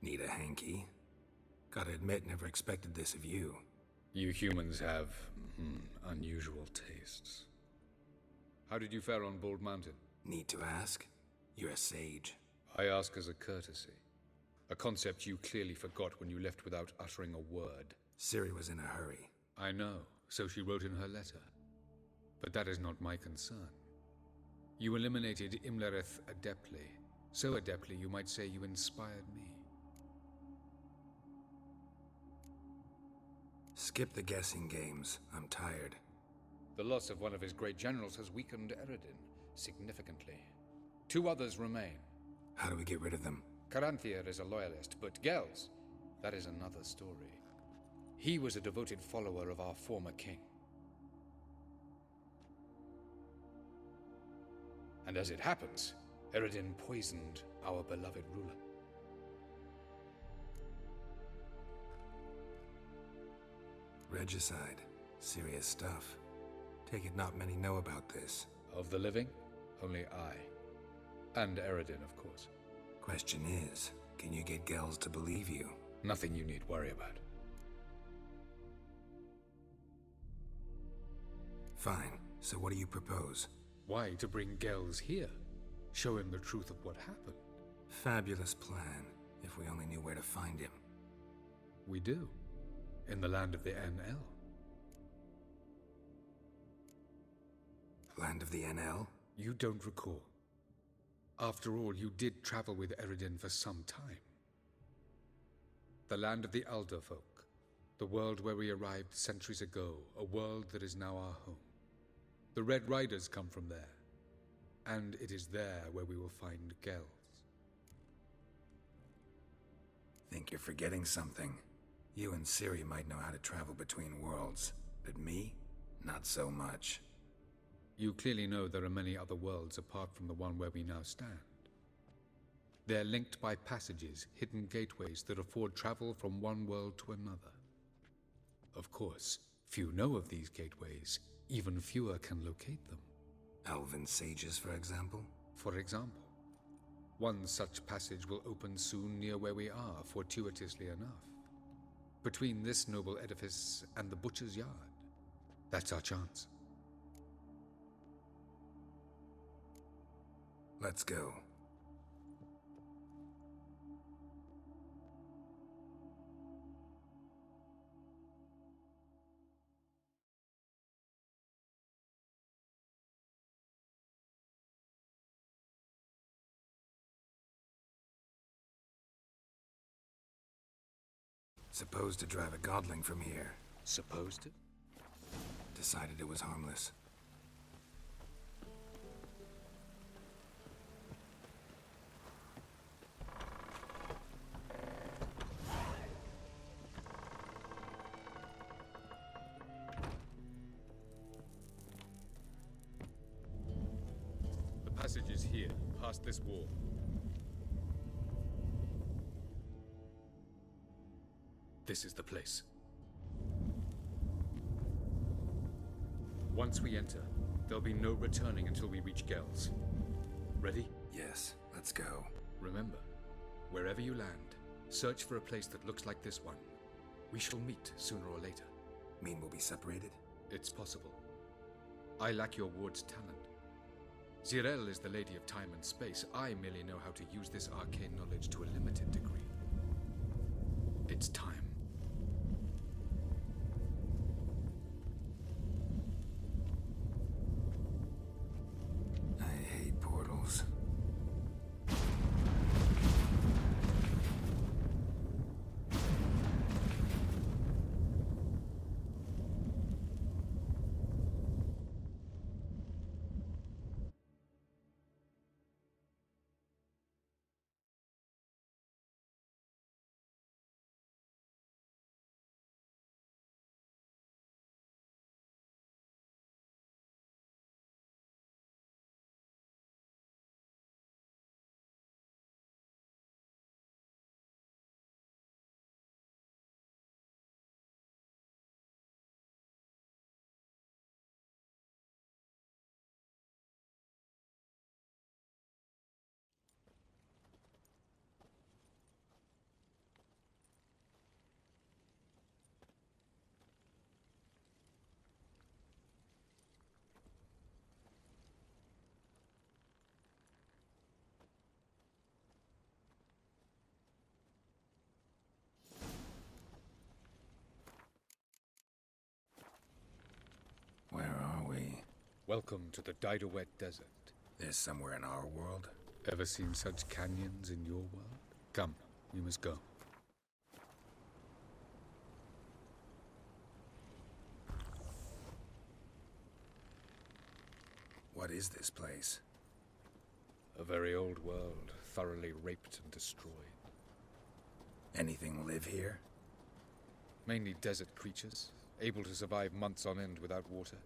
Need a hanky? Gotta admit, never expected this of you. You humans have unusual tastes. How did you fare on Bald Mountain? Need to ask? You're a sage. I ask as a courtesy. A concept you clearly forgot when you left without uttering a word. Ciri was in a hurry. I know, so she wrote in her letter. But that is not my concern. You eliminated Imlerith adeptly. So adeptly you might say you inspired me. Skip the guessing games. I'm tired. The loss of one of his great generals has weakened Eredin significantly. 2 others remain. How do we get rid of them? Caranthir is a loyalist, but Gels, that is another story. He was a devoted follower of our former king. And as it happens, Eredin poisoned our beloved ruler. Regicide. Serious stuff. Take it not many know about this. Of the living, only I. And Eredin, of course. Question is, can you get Gels to believe you? Nothing you need worry about. Fine. So what do you propose? Why to bring Gels here? Show him the truth of what happened. Fabulous plan, if we only knew where to find him. We do. In the land of the NL. Land of the NL? You don't recall. After all, you did travel with Eredin for some time. The land of the Alderfolk. The world where we arrived centuries ago. A world that is now our home. The Red Riders come from there. And it is there where we will find Gels. Think you're forgetting something. You and Ciri might know how to travel between worlds, but me? Not so much. You clearly know there are many other worlds apart from the one where we now stand. They're linked by passages, hidden gateways that afford travel from one world to another. Of course, few know of these gateways. Even fewer can locate them. Elven sages, for example? For example. One such passage will open soon near where we are, fortuitously enough. Between this noble edifice and the butcher's yard. That's our chance. Let's go. Supposed to drive a godling from here. Supposed to? Decided it was harmless. The passage is here, past this wall. This is the place. Once we enter, there'll be no returning until we reach Gels. Ready? Yes, let's go. Remember, wherever you land, search for a place that looks like this one. We shall meet sooner or later. Mean we'll be separated? It's possible. I lack your ward's talent. Zirel is the lady of time and space. I merely know how to use this arcane knowledge to a limited degree. It's time. Welcome to the Daidaret Desert. There's somewhere in our world? Ever seen such canyons in your world? Come, we must go. What is this place? A very old world, thoroughly raped and destroyed. Anything live here? Mainly desert creatures, able to survive months on end without water.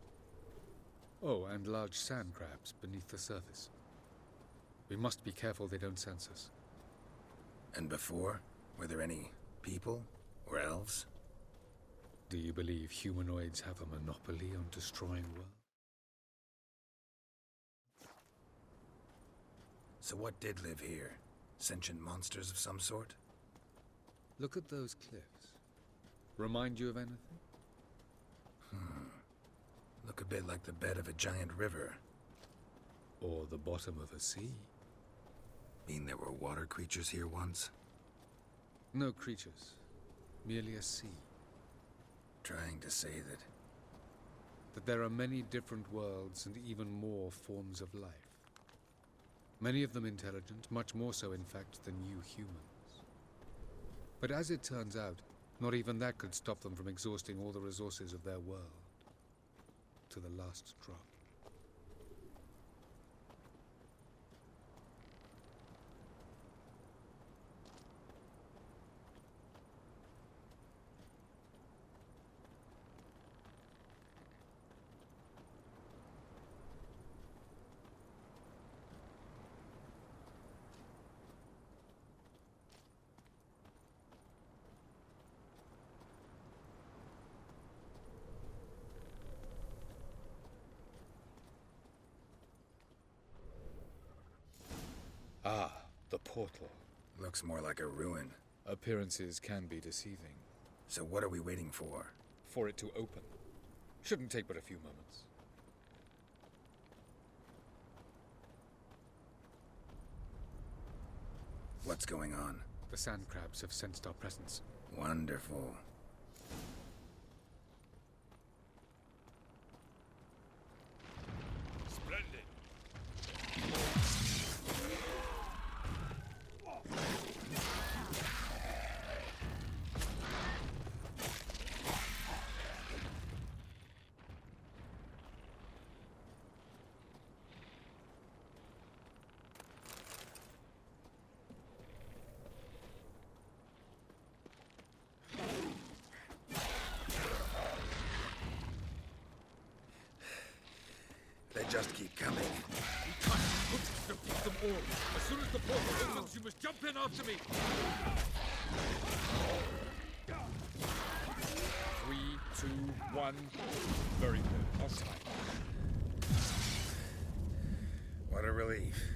Oh, and large sand crabs beneath the surface. We must be careful they don't sense us. And before? Were there any people? Or elves? Do you believe humanoids have a monopoly on destroying worlds? So what did live here? Sentient monsters of some sort? Look at those cliffs. Remind you of anything? Look a bit like the bed of a giant river. Or the bottom of a sea? Mean there were water creatures here once? No creatures. Merely a sea. Trying to say That there are many different worlds and even more forms of life. Many of them intelligent, much more so in fact than you humans. But as it turns out, not even that could stop them from exhausting all the resources of their world. To the last drop. Ah, the portal. looks more like a ruin. Appearances can be deceiving. So what are we waiting for? For it to open. Shouldn't take but a few moments. What's going on? The sand crabs have sensed our presence. Wonderful. Splendid. They just keep coming. We can't defeat them all. As soon as the portal opens, you must jump in after me. 3, 2, 1. Very good. On time. What a relief.